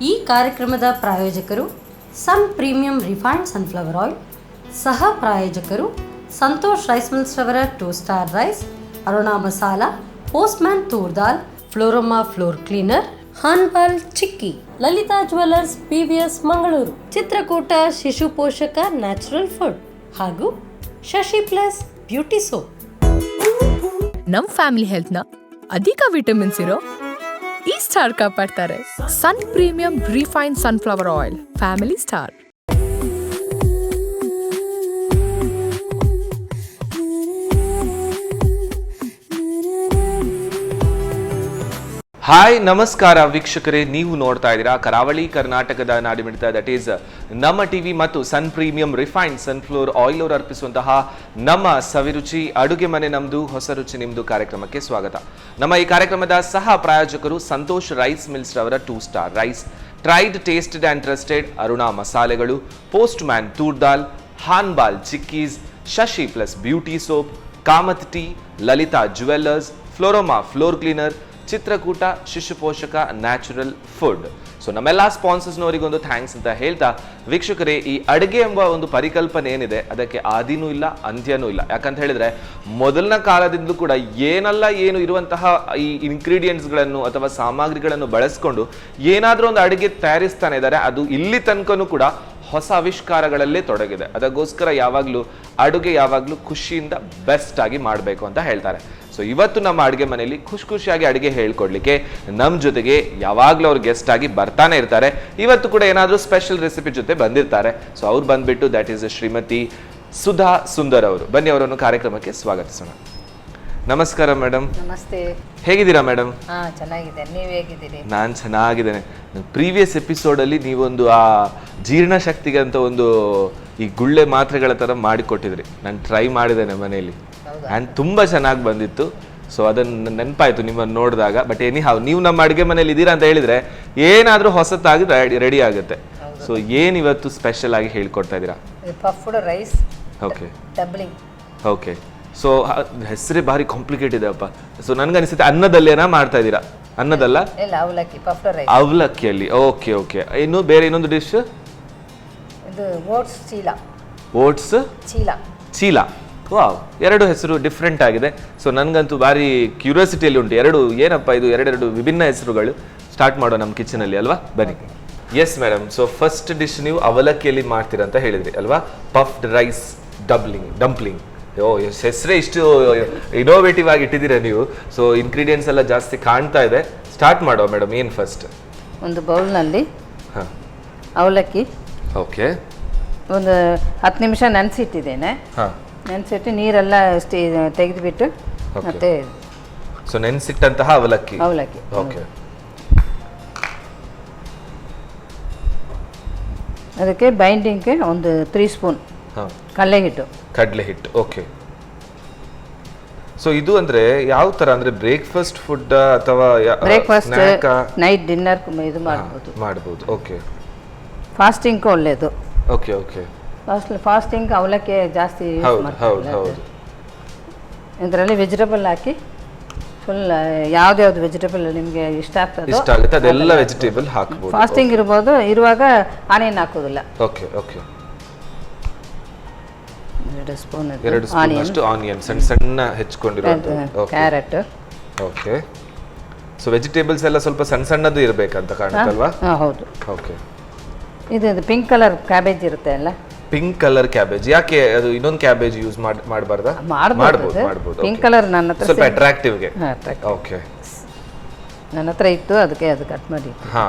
ಈ ಕಾರ್ಯಕ್ರಮದ ಪ್ರಾಯೋಜಕರು Sun premium refined sunflower oil, ಸಹ ಪ್ರಾಯೋಜಕರು ಸಂತೋಷ್ ರೈಸ್ ಮಿಲ್ಸ್ ರವರ 2 star rice, Aruna masala, Postman toor dal, Florama floor cleaner, ಹಾನ್ಪಾಲ್ ಚಿಕ್ಕಿ, ಲಲಿತಾ ಜ್ಯುವೆಲ್ಲರ್ಸ್ PVS ಮಂಗಳೂರು, ಚಿತ್ರಕೂಟ ಶಿಶು ಪೋಷಕ ನ್ಯಾಚುರಲ್ ಫುಡ್ ಹಾಗೂ ಶಶಿ ಪ್ಲಸ್ ಬ್ಯೂಟಿ ಸೋಪ್. ನಮ್ ಫ್ಯಾಮಿಲಿ ಹೆಲ್ತ್ ನ ಅಧಿಕ ವಿಟಮಿನ್ಸ್ ಇರೋ ಈ ಸ್ಟಾರ್ ಕಾಪಾಡ್ತಾರೆ. Sun premium refined sunflower oil, family star. Hi ನಮಸ್ಕಾರ ವೀಕ್ಷಕರೇ, ನೀವು ನೋಡ್ತಾ ಇದ್ದೀರಾ ಕರಾವಳಿ ಕರ್ನಾಟಕದ ನಾಡಿಮಿಡಿತ, ದಟ್ ಈಸ್ ನಮ್ಮ ಟಿವಿ ಮತ್ತು ಸನ್ ಪ್ರೀಮಿಯಂ ರಿಫೈನ್ಡ್ ಸನ್ಫ್ಲವರ್ ಆಯಿಲ್ ಅವರು ಅರ್ಪಿಸುವಂತಹ ನಮ್ಮ ಸವಿರುಚಿ ಅಡುಗೆ ಮನೆ ನಮ್ದು, ಹೊಸ ರುಚಿ ನಿಮ್ದು ಕಾರ್ಯಕ್ರಮಕ್ಕೆ ಸ್ವಾಗತ. ನಮ್ಮ ಈ ಕಾರ್ಯಕ್ರಮದ ಸಹ ಪ್ರಾಯೋಜಕರು ಸಂತೋಷ್ ರೈಸ್ ಮಿಲ್ಸ್ ರವರ 2 star rice, tried tasted and trusted Aruna ಮಸಾಲೆಗಳು, ಪೋಸ್ಟ್ ಮ್ಯಾನ್ ತೂರ್ ದಾಲ್, ಹಾನ್ಬಾಲ್ chikkis, Shashi plus beauty soap, Kamath tea, Lalitha jewellers, Florama floor cleaner, Chitrakoota ಶಿಶು ಪೋಷಕ ನ್ಯಾಚುರಲ್ ಫುಡ್. ಸೊ ನಮ್ಮೆಲ್ಲ ಸ್ಪಾನ್ಸರ್ಸ್ನವರಿಗೊಂದು ಥ್ಯಾಂಕ್ಸ್ ಅಂತ ಹೇಳ್ತಾ, ವೀಕ್ಷಕರೇ, ಈ ಅಡುಗೆ ಎಂಬ ಒಂದು ಪರಿಕಲ್ಪನೆ ಏನಿದೆ ಅದಕ್ಕೆ ಆದಿನೂ ಇಲ್ಲ ಅಂತ್ಯನೂ ಇಲ್ಲ. ಯಾಕಂತ ಹೇಳಿದ್ರೆ ಮೊದಲನ ಕಾಲದಿಂದಲೂ ಕೂಡ ಏನು ಇರುವಂತಹ ಈ ಇಂಗ್ರೀಡಿಯೆಂಟ್ಸ್ಗಳನ್ನು ಅಥವಾ ಸಾಮಗ್ರಿಗಳನ್ನು ಬಳಸ್ಕೊಂಡು ಏನಾದರೂ ಒಂದು ಅಡುಗೆ ತಯಾರಿಸ್ತಾನೆ ಇದ್ದಾರೆ. ಅದು ಇಲ್ಲಿ ತನಕನೂ ಕೂಡ ಹೊಸ ಆವಿಷ್ಕಾರಗಳಲ್ಲೇ ತೊಡಗಿದೆ. ಅದಕ್ಕೋಸ್ಕರ ಯಾವಾಗಲೂ ಅಡುಗೆ ಯಾವಾಗಲೂ ಖುಷಿಯಿಂದ ಬೆಸ್ಟ್ ಆಗಿ ಮಾಡಬೇಕು ಅಂತ ಹೇಳ್ತಾರೆ. ಸೊ ಇವತ್ತು ನಮ್ಮ ಅಡುಗೆ ಮನೆಯಲ್ಲಿ ಖುಷಿಯಾಗಿ ಅಡುಗೆ ಹೇಳ್ಕೊಡ್ಲಿಕ್ಕೆ ನಮ್ಮ ಜೊತೆಗೆ ಯಾವಾಗಲೂ ಅವ್ರು ಗೆಸ್ಟ್ ಆಗಿ ಬರ್ತಾನೆ ಇರ್ತಾರೆ. ಇವತ್ತು ಕೂಡ ಏನಾದರೂ ಸ್ಪೆಷಲ್ ರೆಸಿಪಿ ಜೊತೆ ಬಂದಿರ್ತಾರೆ. ಸೊ ಅವ್ರು ಬಂದ್ಬಿಟ್ಟು ದಟ್ ಈಸ್ ಶ್ರೀಮತಿ ಸುಧಾ ಸುಂದರ್ ಅವರು. ಬನ್ನಿ, ಅವರನ್ನು ಕಾರ್ಯಕ್ರಮಕ್ಕೆ ಸ್ವಾಗತಿಸೋಣ. ನಮಸ್ಕಾರ ಮೇಡಮ್. ನಮಸ್ತೆ. ಹೇಗಿದ್ದೀರಾ ಮೇಡಮ್? ಚೆನ್ನಾಗಿದ್ದೇನೆ, ನೀವು ಹೇಗಿದ್ದೀರಿ? ನಾನು ಚೆನ್ನಾಗಿದ್ದೇನೆ. ಪ್ರೀವಿಯಸ್ ಎಪಿಸೋಡಲ್ಲಿ ನೀವೊಂದು ಆ ಜೀರ್ಣಶಕ್ತಿಗೆ ಅಂತ ಒಂದು ಈ ಗುಳ್ಳೆ ಮಾತ್ರೆಗಳ ಥರ ಮಾಡಿಕೊಟ್ಟಿದ್ರಿ. ನಾನು ಟ್ರೈ ಮಾಡಿದ್ದೇನೆ ಮನೆಯಲ್ಲಿ ಆ್ಯಂಡ್ ತುಂಬ ಚೆನ್ನಾಗಿ ಬಂದಿತ್ತು. ಸೊ ಅದನ್ನು ನೆನಪಾಯಿತು ನಿಮ್ಮನ್ನು ನೋಡಿದಾಗ. ಬಟ್ ಎನಿಹಾವ್, ನೀವು ನಮ್ಮ ಅಡುಗೆ ಮನೇಲಿ ಇದ್ದೀರಾ ಅಂತ ಹೇಳಿದರೆ ಏನಾದರೂ ಹೊಸತಾಗಿ ರೆಡಿ ಆಗುತ್ತೆ. ಸೊ ಏನು ಇವತ್ತು ಸ್ಪೆಷಲ್ ಆಗಿ ಹೇಳ್ಕೊಡ್ತಾ ಇದ್ದೀರಾ? Puffed rice. ಓಕೆ, ಡಬ್ಲಿಂಗ್. ಓಕೆ. ಸೊ ಹೆಸರೇ ಭಾರಿ ಕಾಂಪ್ಲಿಕೇಟೆಡ್ ಅಪ್ಪ. ಸೊ ನನಗನ್ನಿಸುತ್ತೆ ಅನ್ನದಲ್ಲೇನಾ ಮಾಡ್ತಾ ಇದ್ದೀರಾ? ಅನ್ನದಲ್ಲ, ಇಲ್ಲ, ಅವಲಕ್ಕಿ. ಪಫ್ಡ್ ರೈಸ್ ಅವಲಕ್ಕಿಯಲ್ಲಿ. Okay okay. ಇನ್ನು ಬೇರೆ ಇನ್ನೊಂದು ಡಿಶ್, ಇದು ಓಟ್ಸ್ ಚೀಲ. ಓಟ್ಸ್ ಚೀಲ. ಚೀಲ. ವಾವ್, ಎರಡು ಹೆಸರು ಡಿಫ್ರೆಂಟ್ ಆಗಿದೆ. ಸೊ ನನಗಂತೂ ಭಾರಿ ಕ್ಯೂರಿಯಾಸಿಟಿಯಲ್ಲಿ ಉಂಟು. ಏನಪ್ಪ ಇದು, ಎರಡು ವಿಭಿನ್ನ ಹೆಸರುಗಳು. ಸ್ಟಾರ್ಟ್ ಮಾಡೋ ನಮ್ಮ ಕಿಚನಲ್ಲಿ ಅಲ್ವಾ? ಬನ್ನಿ. Yes madam. So first dish ನೀವು ಅವಲಕ್ಕಿಯಲ್ಲಿ ಮಾಡ್ತೀರಾ ಅಂತ ಹೇಳಿದ್ರಿ ಅಲ್ವಾ? Puffed rice dumpling. ಹೆಸರೇ ಇಷ್ಟು ಇನೋವೇಟಿವ್ ಆಗಿ ಇಟ್ಟಿದ್ದೀರಾ ನೀವು. ಸೊ ಇಂಗ್ರೀಡಿಯೆಂಟ್ಸ್ ಎಲ್ಲ ಜಾಸ್ತಿ ಕಾಣ್ತಾ ಇದೆ. ಸ್ಟಾರ್ಟ್ ಮಾಡೋ ಮೇಡಮ್. ಏನು ಫಸ್ಟ್? ಒಂದು ಬೌಲ್ನಲ್ಲಿ ಅವಲಕ್ಕಿ ಓಕೆ ಒಂದು 10 ನಿಮಿಷ ನೆನೆಸಿಟ್ಟಿದ್ದೇನೆ. ನೆನೆಸಿಟ್ಟು ನೀರೆಲ್ಲ ತೆಗೆದುಬಿಟ್ಟು ಮತ್ತೆ ಸೊ ನೆನೆಸಿಟ್ಟಂತಹ ಅವಲಕ್ಕಿ. ಓಕೆ. ಅದಕ್ಕೆ ಬೈಂಡಿಂಗ್ಗೆ ಒಂದು 3 ಸ್ಪೂನ್ ಕಡಲೆ ಹಿಟ್ಟು. ಓಕೆ. ಸೊ ಇದು ಅಂದ್ರೆ ಯಾವ ತರ ಅಂದ್ರೆ ಬ್ರೇಕ್ಫಾಸ್ಟ್ ಫುಡ್ ಅಥವಾ ಬ್ರೇಕ್ಫಾಸ್ಟ್, ನೈಟ್ ಡಿನ್ನರ್ ಇದು ಮಾಡಬಹುದು. ಓಕೆ. ಫಾಸ್ಟಿಂಗ್ ಒಳ್ಳೆಯದು. Okay okay. ಫಾಸ್ಟಿಂಗ್ ಅವಲಕ್ಕಿ ಜಾಸ್ತಿ ಯೂಸ್ ಮಾಡ್ತಾರೆ. ಇದರಲ್ಲಿ ವೆಜಿಟೇಬಲ್ ಹಾಕಿ ಫುಲ್ ಯಾವ್ದು ವೆಜಿಟೇಬಲ್ ನಿಮಗೆ ಇಷ್ಟ ಆಗುತ್ತೆ ಅದೆಲ್ಲ ವೆಜಿಟೇಬಲ್ ಹಾಕಬಹುದು. ಫಾಸ್ಟಿಂಗ್ ಇರುವಾಗ ಆನಿಯನ್ ಹಾಕೋದಿಲ್ಲ. Okay okay. 2 ಸ್ಪೂನ್ ಅಷ್ಟು ಆನಿಯನ್ ಸಣ್ಣ ಹೆಚ್ಚಿಕೊಂಡಿರುವಂತ. ಕ್ಯಾರೆಟ್. ಓಕೆ. ಸೊ ವೆಜಿಟೇಬಲ್ಸ್ ಎಲ್ಲ ಸ್ವಲ್ಪ ಸಣ್ಣದು ಇರಬೇಕಂತ ಕಾಣುತ್ತಲ್ವಾ? ಹೌದು. ಓಕೆ. ಇದು ಪಿಂಕ್ ಕಲರ್ ಕ್ಯಾಬೇಜ್ ಇರುತ್ತೆ ಅಲ್ಲ? Pink colour cabbage. ಯಾಕೆ ಅದು ಇನ್ನೊಂದು ಕ್ಯಾಬೇಜ್ ಯೂಸ್ ಮಾಡಬಾರ್ದಾ? ಮಾಡಬಹುದು. ಪಿಂಕ್ ಕಲರ್ ನನ್ನ ಹತ್ರ ಸ್ವಲ್ಪ ಅಟ್ರಾಕ್ಟಿವ್ ಗೆ. ಓಕೆ. ನನ್ನ ಹತ್ರ ಇತ್ತು, ಅದಕ್ಕೆ ಅದು ಕಟ್ ಮಾಡಿ.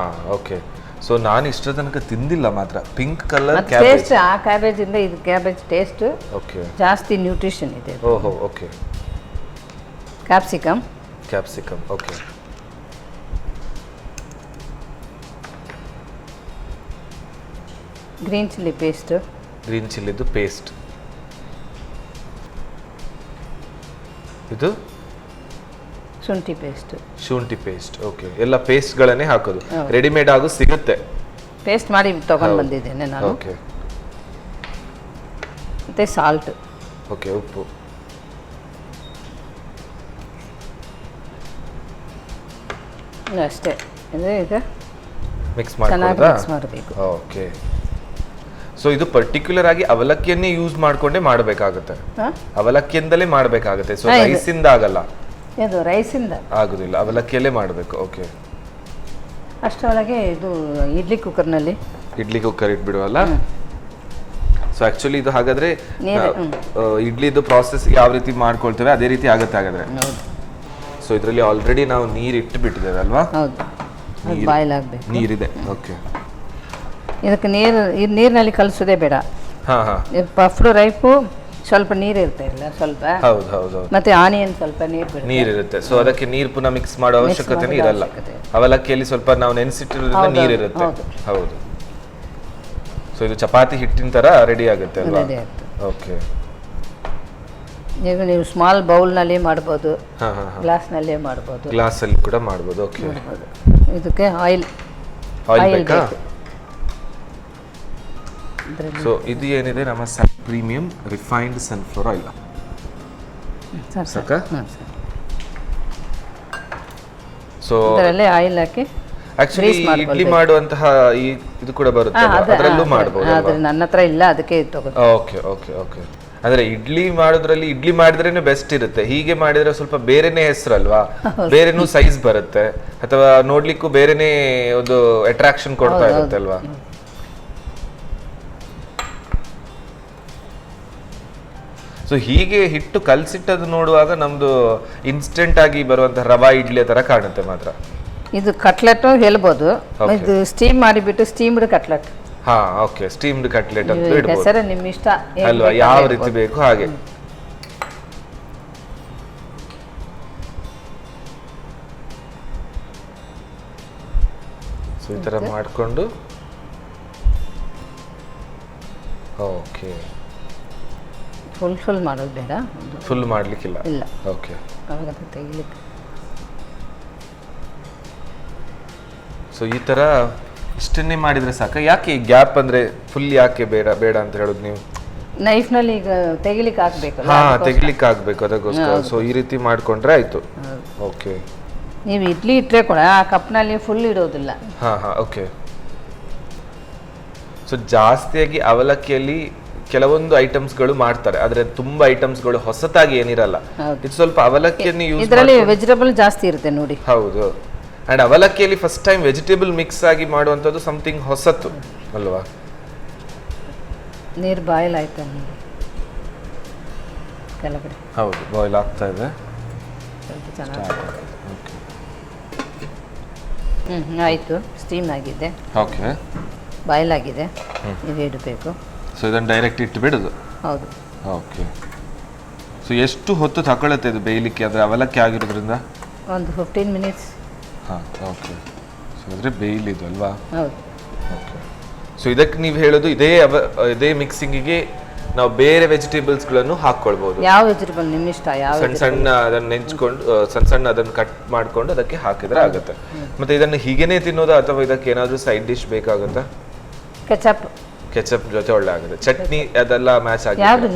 ಓಕೆ. ಸೊ ನಾನು ಇಷ್ಟ ತನಕ ತಿಂದಿಲ್ಲ ಮಾತ್ರ ಪಿಂಕ್ ಕಲರ್ ಕ್ಯಾಬೇಜ್. ಆ ಕ್ಯಾಬೇಜ್ ಇಂದ ಇದು ಕ್ಯಾಬೇಜ್ ಟೇಸ್ಟ್ ಓಕೆ ಜಾಸ್ತಿ ನ್ಯೂಟ್ರಿಷನ್ ಇದೆ. ಓಹೋ. Okay. Capsicum. Okay. Green chilli paste. Green ಚಿಲ್ಲಿದು ಪೇಸ್ಟ್. ಇದು ಶುಂಠಿ ಪೇಸ್ಟ್. ಓಕೆ. ಎಲ್ಲ ಪೇಸ್ಟ್ಗಳನ್ನೇ ಹಾಕೋದು. ರೆಡಿಮೇಡ್ ಆಗು ಸಿಗುತ್ತೆ. ಪೇಸ್ಟ್ ಮಾಡಿ ತಗೊಂಡು ಬಂದಿದ್ದೇನೆ ನಾನು. ಓಕೆ. ಮತ್ತೆ ಸಾಲ್ಟ್. ಓಕೆ. ಉಪ್ಪು. ಅಷ್ಟೇ. ಇದು ಈಗ ಮಿಕ್ಸ್ ಚೆನ್ನಾಗಿ ಮಾಡ್ಕೊಳ್ಳೋದಾ? ಮಿಕ್ಸ್ ಮಾಡಬೇಕು. ಓಕೆ. ಸೊ ಇದು ಪರ್ಟಿಕ್ಯುಲರ್ ಆಗಿ ಅವಲಕ್ಕಿಯನ್ನೇ ಯೂಸ್ ಮಾಡ್ಕೊಂಡೇ ಮಾಡಬೇಕಾಗುತ್ತೆ, ಅವಲಕ್ಕಿಯಿಂದಲೇ ಮಾಡಬೇಕಾಗುತ್ತೆ. ಸೊ ರೈಸಿಂದ ಆಗಲ್ಲ, ಇದು ರೈಸಿಂದ ಆಗುದಿಲ್ಲ, ಅವಲಕ್ಕಿಯಲ್ಲೇ ಮಾಡಬೇಕು. ಓಕೆ. ಅಷ್ಟರೊಳಗೆ ಇದು ಇಡ್ಲಿ ಕುಕ್ಕರ್ನಲ್ಲಿ ಇಡ್ಲಿ ಕುಕ್ಕರ್ ಇಟ್ಬಿಡುವಲ್ಲ. ಸೊ ಆಕ್ಚುಲಿ ಇದು ಹಾಗಾದ್ರೆ ಇಡ್ಲಿದು ಪ್ರಾಸೆಸ್ ಯಾವ ರೀತಿ ಮಾಡ್ಕೊಳ್ತೇವೆ ಅದೇ ರೀತಿ ಆಗುತ್ತೆ ಹಾಗಾದ್ರೆ. ಸೊ ಇದರಲ್ಲಿ ಆಲ್ರೆಡಿ ನಾವು ನೀರು ಇಟ್ಟು ಬಿಟ್ಟಿದ್ದೇವೆ ಅಲ್ವಾ? ಹೌದು, ಬಾಯ್ಲ್ ಆಗಬೇಕು. ನೀರಿದೆ. ಓಕೆ. ಇದಕ್ಕೆ ನೀರಿನಲ್ಲಿ ಕಲಿಸೋದೇ ಬೇಡ. ಹಾ ಹಾ. ಪಫ್ಡ್ ರೈಪು ಸ್ವಲ್ಪ ನೀರು ಇರ್ತಾಯಿಲ್ಲ, ಸ್ವಲ್ಪ. ಹೌದು ಹೌದು. ಮತ್ತೆ ಆನಿಯನ್ ಸ್ವಲ್ಪ ನೀರಿರುತ್ತೆ. ಸೊ ಅದಕ್ಕೆ ನೀರು ಪುನಃ ಮಿಕ್ಸ್ ಮಾಡೋ ಅವಶ್ಯಕತೆನೇ ಇರಲ್ಲ. ಅವಲಕ್ಕಿಯಲ್ಲಿ ಸ್ವಲ್ಪ ನಾವು ನೆನೆಸಿಟ್ಟಿರೋದ್ರಿಂದ ನೀರಿರುತ್ತೆ. ಹೌದು. ಸೊ ಇದು ಚಪಾತಿ ಹಿಟ್ಟಿನ ತರ ರೆಡಿ ಆಗುತ್ತೆ ಅಲ್ವಾ? ಓಕೆ. ಈಗ ನೀವು ಸ್ಮಾಲ್ ಬೌಲ್ನಲ್ಲಿ ಮಾಡ್ಬೋದು, ಗ್ಲಾಸ್ನಲ್ಲೇ ಮಾಡ್ಬೋದು, ಗ್ಲಾಸಲ್ಲಿ ಕೂಡ ಮಾಡ್ಬೋದು. ಓಕೆ. ಇದಕ್ಕೆ ಆಯಿಲ್ ಬೇಕಾ? ಸೊ ಇದು ಏನಿದೆ ನಮ್ಮ ಪ್ರೀಮಿಯಂ ರಿಫೈನ್ಡ್ ಸನ್ಫ್ಲವರ್ ಆಯಿಲ್. ಸಾಕಾ? ಸೊ ಇದರಲ್ಲೇ ಆಯಿಲ್ ಹಾಕಿ ಆಕ್ಚುಲಿ ಇಡ್ಲಿ ಮಾಡುವಂತಹ ಇದು ಕೂಡ ಬರುತ್ತೆ, ಅದರಲ್ಲೂ ಮಾಡಬಹುದು. ಆದ್ರೆ ನನ್ನ ಹತ್ರ ಇಲ್ಲ, ಅದಕ್ಕೆ ತಗೊಂಡೆ. Okay okay okay. ಅಂದ್ರೆ ಇಡ್ಲಿ ಮಾಡೋದ್ರಲ್ಲಿ ಇಡ್ಲಿ ಮಾಡಿದ್ರೇನೆ ಬೆಸ್ಟ್ ಇರುತ್ತೆ. ಹೀಗೆ ಮಾಡಿದ್ರೆ ಸ್ವಲ್ಪ ಬೇರೆನೇ ಹೆಸರಲ್ವಾ, ಬೇರೆನೂ ಸೈಜ್ ಬರುತ್ತೆ, ಅಥವಾ ನೋಡ್ಲಿಕ್ಕೂ ಬೇರೆನೇ ಒಂದು ಅಟ್ರಾಕ್ಷನ್ ಕೊಡ್ತಾ ಇರುತ್ತೆ ಅಲ್ವಾ? ಸೊ ಹೀಗೆ ಹಿಟ್ಟು ಕಲ್ಸಿಟ್ಟದು ನೋಡುವಾಗ ನಮ್ದು ಇನ್ಸ್ಟೆಂಟ್ ಆಗಿ ಬರುವಂತಹ ರವಾ ಇಡ್ಲಿ ತರ ಕಾಣುತ್ತೆ ಮಾತ್ರ. ಇದು ಕಟ್ಲೆಟ್ ಹೇಳ್ಬೋದು. ಇದು ಸ್ಟೀಮ್ ಮಾಡಿಬಿಟ್ಟು ಸ್ಟೀಮ್ಡ್ ಕಟ್ಲೆಟ್. ಹಾ ಓಕೆ. ಸ್ಟೀಮ್ಡ್ ಕಟ್ಲೆಟ್ ಅಂತ ಇಡಬಹುದು. ಹೆಸರು ನಿಮ್ಮ ಇಷ್ಟ ಅಲ್ವಾ, ಯಾವ ರೀತಿ ಬೇಕು ಹಾಗೆ. ಸೊ ಈ ತರ ಮಾಡಿಕೊಂಡು ಓಕೆ. ಫುಲ್ ಮಾಡೋದು ಬೇಡ, ಫುಲ್ ಮಾಡ್ಲಿಕ್ಕಿಲ್ಲ. ಇಲ್ಲ. ಓಕೆ. ಅವಾಗ ತೆಗಿಲಿಕ್ಕೆ. ಸೊ ಈ ತರ ಇಷ್ಟನ್ನೇ ಮಾಡಿದ್ರೆ ಸಾಕ? ಯಾಕೆ ಗ್ಯಾಪ್ ಅಂದ್ರೆ ಫುಲ್ ಯಾಕೆ ಬೇಡ ಬೇಡ ಅಂತ ಹೇಳೋದು ನೀವು? ನೈಫ್ ನಲ್ಲಿ ಈಗ ತೆಗಿಲಿಕ್ಕೆ ಆಗ್ಬೇಕಲ್ಲ. ಹಾ, ತೆಗಿಲಿಕ್ಕೆ ಆಗ್ಬೇಕು, ಅದಕ್ಕೋಸ್ಕರ. ಸೊ ಈ ರೀತಿ ಮಾಡ್ಕೊಂಡ್ರೆ ಆಯ್ತು. ಓಕೆ. ನೀವು ಇಡ್ಲಿ ಇಟ್ಟರೆ ಕೂಡ ಆ ಕಪ್ನಲ್ಲಿ ಫುಲ್ ಇಡೋದಿಲ್ಲ. ಹಾ ಹಾ. ಓಕೆ. ಸೊ ಜಾಸ್ತಿಯಾಗಿ ಅವಲಕ್ಕಿಯಲ್ಲಿ ಕೆಲವೊಂದು ಐಟಮ್ಸ್ಗಳು ಮಾಡ್ತಾರೆ, ಆದ್ರೆ ತುಂಬಾ ಐಟಮ್ಸ್ಗಳು ಹೊಸತಾಗಿ ಏನಿರಲ್ಲ. ಇದು ಸ್ವಲ್ಪ ಅವಲಕ್ಕಿಯನ್ನು ಯೂಸ್ ಇದರಲ್ಲಿ ವೆಜಿಟೇಬಲ್ ಜಾಸ್ತಿ ಇರುತ್ತೆ ನೋಡಿ. ಹೌದು. ಅಂಡ್ ಅವಲಕ್ಕಿಯಲ್ಲಿ ಫಸ್ಟ್ ಟೈಮ್ ವೆಜಿಟೇಬಲ್ ಮಿಕ್ಸ್ ಆಗಿ ಮಾಡುವಂಥದ್ದು ಸಮಥಿಂಗ್ ಹೊಸತು ಅಲ್ವಾ? ನೀರು ಬಾಯ್ಲ್ ಆಯ್ತಾ ನೋಡಿ ಕೆಳಗಡೆ? ಹೌದು, ಬಾಯ್ಲ್ ಆಗ್ತಾ ಇದೆ. ಸ್ವಲ್ಪ ಚೆನ್ನಾಗಿ. ಆಯಿತು, ಸ್ಟೀಮ್ ಆಗಿದೆ. ಓಕೆ. ಬಾಯ್ಲ್ ಆಗಿದೆ. ಇದು ಇಡಬೇಕು. ಸೊ ಇದನ್ನು ಡೈರೆಕ್ಟ್ ಇಟ್ಟು ಬಿಡೋದು? ಹೌದು. ಓಕೆ. ಸೊ ಎಷ್ಟು ಹೊತ್ತು ತಗೊಳುತ್ತೆ ಇದು ಬೇಯಲಿಕ್ಕೆ, ಅಂದರೆ ಅವಲಕ್ಕಿ ಆಗಿರೋದ್ರಿಂದ? ಒಂದು 15 ಮಿನಿಟ್ಸ್. ಹಾಂ. ಓಕೆ. ಸೊ ಅಂದರೆ ಬೇಯಲಿದು ಅಲ್ವಾ? ಹೌದು. ಓಕೆ. ಸೊ ಇದಕ್ಕೆ ನೀವು ಹೇಳೋದು ಇದೇ ಮಿಕ್ಸಿಂಗಿಗೆ ನಾವು ಬೇರೆ ವೆಜಿಟೇಬಲ್ಸ್ಗಳನ್ನು ಹಾಕ್ಕೊಳ್ಬೋದು? ಯಾವ ವೆಜಿಟೇಬಲ್ ನಿಮ್ಮ ಇಷ್ಟ. ಯಾವ ಸಣ್ಣ ಸಣ್ಣ ಅದನ್ನು ನೆಂಚ್ಕೊಂಡು ಸಣ್ಣ ಅದನ್ನು ಕಟ್ ಮಾಡ್ಕೊಂಡು ಅದಕ್ಕೆ ಹಾಕಿದ್ರೆ ಆಗುತ್ತೆ. ಮತ್ತೆ ಇದನ್ನು ಹೀಗೇನೆ ತಿನ್ನೋದಾ ಅಥವಾ ಇದಕ್ಕೆ ಏನಾದರೂ ಸೈಡ್ ಡಿಶ್ ಬೇಕಾಗುತ್ತಾ? ಕೆಚಪ್ ಜೊತೆ ಒಳ್ಳೆ ಆಗುತ್ತೆ. ಚಟ್ನಿ ಅದೆಲ್ಲ ಮ್ಯಾಚ್ ಆಗುತ್ತೆ. ಯಾವುದು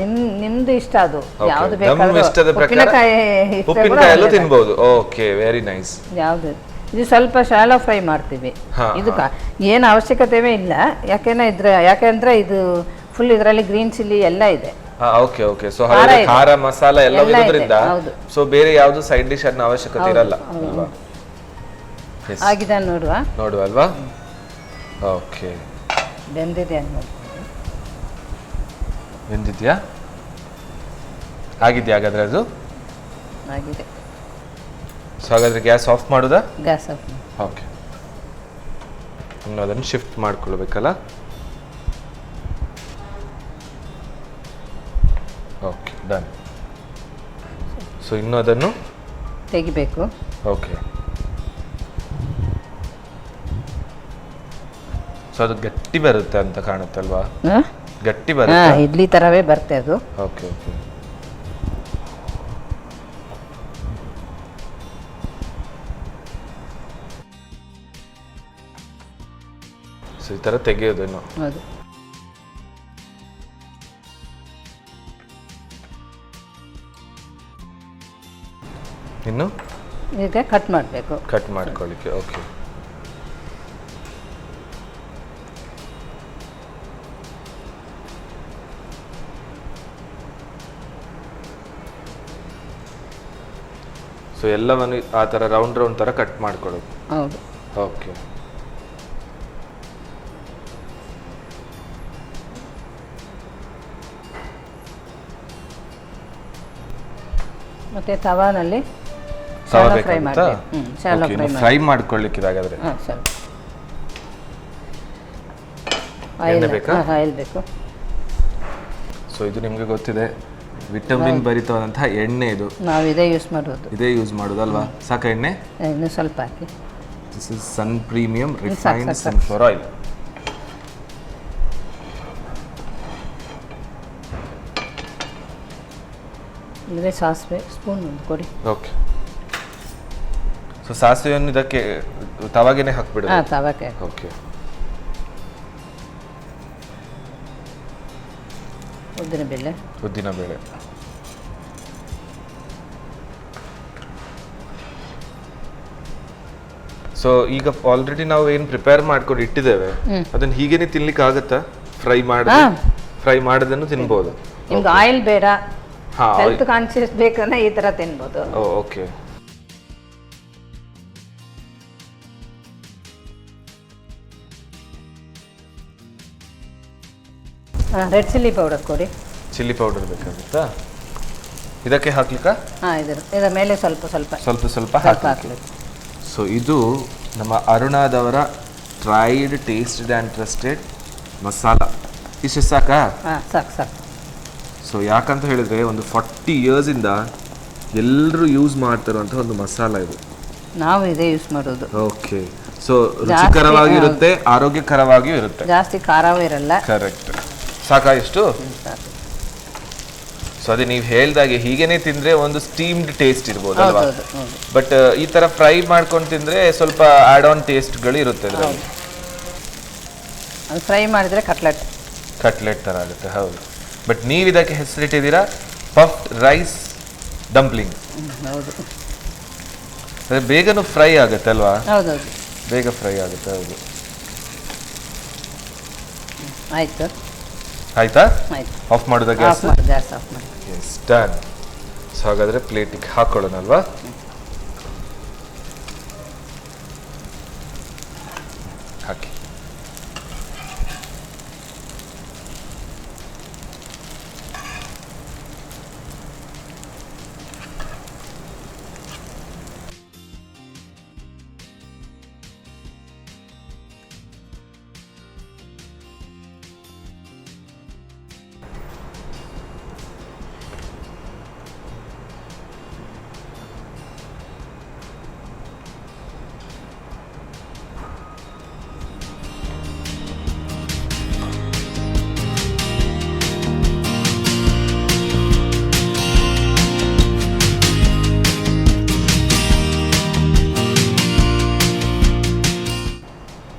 ನಿಮ್ದು ಇಷ್ಟ ಅದು ಯಾವುದು ಬೇಕಾದರೂ ನಮ್ಮ ಇಷ್ಟದ ಪ್ರಕಾರ ಉಪ್ಪಿನಕಾಯಲ್ಲೂ ತಿನ್ಬಹುದು. Okay, very nice. ಯಾವುದು ಇದು ಸ್ವಲ್ಪ ಶಾಲೋ ಫ್ರೈ ಮಾಡ್ತೀವಿ. ಇದು ಏನು ಅವಶ್ಯಕತೆವೇ ಇಲ್ಲ, ಯಾಕೆಂದ್ರೆ ಇದು ಫುಲ್ ಇದರಲ್ಲಿ ಗ್ರೀನ್ ಚಿಲ್ಲಿ ಎಲ್ಲ ಇದೆ. Okay okay. ಸೊ ಖಾರ ಮಸಾಲ ಎಲ್ಲ ಇರೋದ್ರಿಂದ ಸೊ ಬೇರೆ ಯಾವುದು ಸೈಡ್ ಡಿಶ್ ಅನ್ನ ಅವಶ್ಯಕತೆ ಇರಲ್ಲ ಅಲ್ವಾ? ಆಗಿದೆ ನೋಡುವ ಅಲ್ವಾ? ಓಕೆ. ಬೆಂದಿದೆ ಅನ್ನೋದು. ಬೆಂದಿದ್ಯಾ? ಆಗಿದೆಯಾ ಹಾಗಾದ್ರೆ? ಅದು ಆಗಿದೆ. ಸೊ ಹಾಗಾದ್ರೆ ಗ್ಯಾಸ್ ಆಫ್ ಮಾಡೋದಾ? Gas off. ಓಕೆ. ಇನ್ನು ಅದನ್ನು ಶಿಫ್ಟ್ ಮಾಡ್ಕೊಳ್ಬೇಕಲ್ಲ? Okay, done. ಸೊ ಇನ್ನು ಅದನ್ನು ತೆಗಿಬೇಕು. ಓಕೆ. ಸೊ ಅದು ಗಟ್ಟಿ ಬರುತ್ತೆ ಅಂತ ಕಾಣುತ್ತಲ್ವಾ? ಗಟ್ಟಿ ಬರುತ್ತೆ, ಇಡ್ಲಿ ತರವೇ ಬರುತ್ತೆ ಅದು. Okay okay. ಸೊ ಈ ತರ ತೆಗೆಯೋದೇನು? ಹೌದು. ಇನ್ನು ಈಗ ಕಟ್ ಮಾಡಬೇಕು. ಕಟ್ ಮಾಡ್ಕೊಳ್ಳಿಕ್ಕೆ. ಓಕೆ. ಸೊ ಎಲ್ಲವನ್ನು ಆ ಥರ ರೌಂಡ್ ಥರ ಕಟ್ ಮಾಡ್ಕೊಳ್ಳೋದು. ಹೌದು. ಓಕೆ. ಮತ್ತೆ ತವಾನಲ್ಲಿ ಫ್ರೈ ಮಾಡಿ ಫ್ರೈ ಮಾಡ್ಕೊಳ್ಳಿಕ್ಕೆ ಹಾಗಾದ್ರೆ ಸ್ವಲ್ಪ ಎಣ್ಣೆ ಬೇಕಾ? ಆಯಿಲ್ ಬೇಕು. ಸೊ ಇದು ನಿಮಗೆ ಗೊತ್ತಿದೆ, ವಿಟಮಿನ್ ಭರಿತವಾದಂತಹ ಎಣ್ಣೆ ಇದು. ನಾವು ಇದೇ ಯೂಸ್ ಮಾಡೋದಲ್ವಾ? ಸಾಕ ಎಣ್ಣೆ? ಇನ್ನು ಸ್ವಲ್ಪ ಹಾಕಿ. This is Sun premium refined sunflower oil. ಇಲ್ಲೇ ಸಾಸಿವೆ ಸ್ಪೂನ್ ಒಂದು ಕೊಡಿ. ಓಕೆ. ಸೊ ಸಾಸಿವೆಯನ್ನು ಇದಕ್ಕೆ ತವಾಗೆನೆ ಹಾಕ್ಬಿಡೋದು? ಹಾಂ, ತವಾಗೆ. ಓಕೆ. ಉದ್ದಿನಬೇಳೆ. ಸೊ ಈಗ ಆಲ್ರೆಡಿ ನಾವು ಏನು ಪ್ರಿಪೇರ್ ಮಾಡ್ಕೊಂಡು ಇಟ್ಟಿದ್ದೇವೆ, ಅದನ್ನ ಹೀಗೇನೆ ತಿನ್ಲಿಕ್ಕೆ ಆಗುತ್ತಾ? ಫ್ರೈ ಮಾಡೋದನ್ನು ತಿನ್ಬೋದು? ನಿಮ್ಗೆ ಆಯಿಲ್ ಬೇಡ, ಹೆಲ್ತ್ ಕಾನ್ಶಿಯಸ್ ಬೇಕಂದ್ರೆ ಈ ತರ ತಿನ್ಬೋದು. ಓಕೆ. ರೆಡ್ ಚಿಲ್ಲಿ ಪೌಡರ್ ಕೊಡಿ. ಚಿಲ್ಲಿ ಪೌಡರ್ ಬೇಕಾಗುತ್ತಾ? ಇದಕ್ಕೆ ಹಾಕ್ಲಿಕ್ಕಾ? ಇದರ ಮೇಲೆ ಸ್ವಲ್ಪ ಹಾಕಿ. ಸೊ ಇದು ನಮ್ಮ ಅರುಣಾದವರ tried tasted and trusted masala. ಇಷ್ಟು ಸಾಕಾ? ಸಾಕು. ಸೊ ಯಾಕಂತ ಹೇಳಿದ್ರೆ ಒಂದು 40 ಇಯರ್ಸಿಂದ ಎಲ್ಲರೂ ಯೂಸ್ ಮಾಡ್ತಿರುವಂಥ ಒಂದು ಮಸಾಲ ಇದು. ನಾವು ಇದೇ ಯೂಸ್ ಮಾಡೋದು. ಓಕೆ. ಸೊ ರುಚಿಕರವಾಗಿರುತ್ತೆ, ಆರೋಗ್ಯಕರವಾಗಿಯೂ ಇರುತ್ತೆ, ಜಾಸ್ತಿ ಖಾರವೂ ಇರಲ್ಲ. ಕರೆಕ್ಟ್. ಸಾಕಾ ಇಷ್ಟು? ಸೊ ಅದೇ ನೀವು ಹೇಳ್ದಾಗೆ ಹೀಗೇನೆ ತಿಂದ್ರೆ ಒಂದು ಸ್ಟೀಮ್ಡ್ ಟೇಸ್ಟ್ ಇರ್ಬೋದು ಅಲ್ವಾ? ಬಟ್ ಈ ತರ ಫ್ರೈ ಮಾಡ್ಕೊಂಡು ತಿಂದ್ರೆ ಸ್ವಲ್ಪ ಆಡ್ ಆನ್ ಟೇಸ್ಟ್ಗಳು ಇರುತ್ತೆ ಅದರಲ್ಲಿ. ಫ್ರೈ ಮಾಡಿದ್ರೆ ಕಟ್ಲೆಟ್ ತರ ಆಗುತ್ತೆ. ಹೌದು. ಬಟ್ ನೀವು ಇದಕ್ಕೆ ಹೆಸರಿಟ್ಟಿದ್ದೀರಾ ಪಫ್ಡ್ ರೈಸ್ ಡಂಪ್ಲಿಂಗ್. ಅದೇ ಬೇಗನೂ ಫ್ರೈ ಆಗುತ್ತೆ ಅಲ್ವಾ? ಬೇಗ ಫ್ರೈ ಆಗುತ್ತೆ. ಹೌದು. ಆಯ್ತಾ? ಆಫ್ ಮಾಡೋದಾ ಗ್ಯಾಸ್? S, done. ಸೊ ಹಾಗಾದ್ರೆ ಪ್ಲೇಟಿಗೆ ಹಾಕೊಳ್ಳೋಣ ಅಲ್ವಾ? ಹಾಕಿ.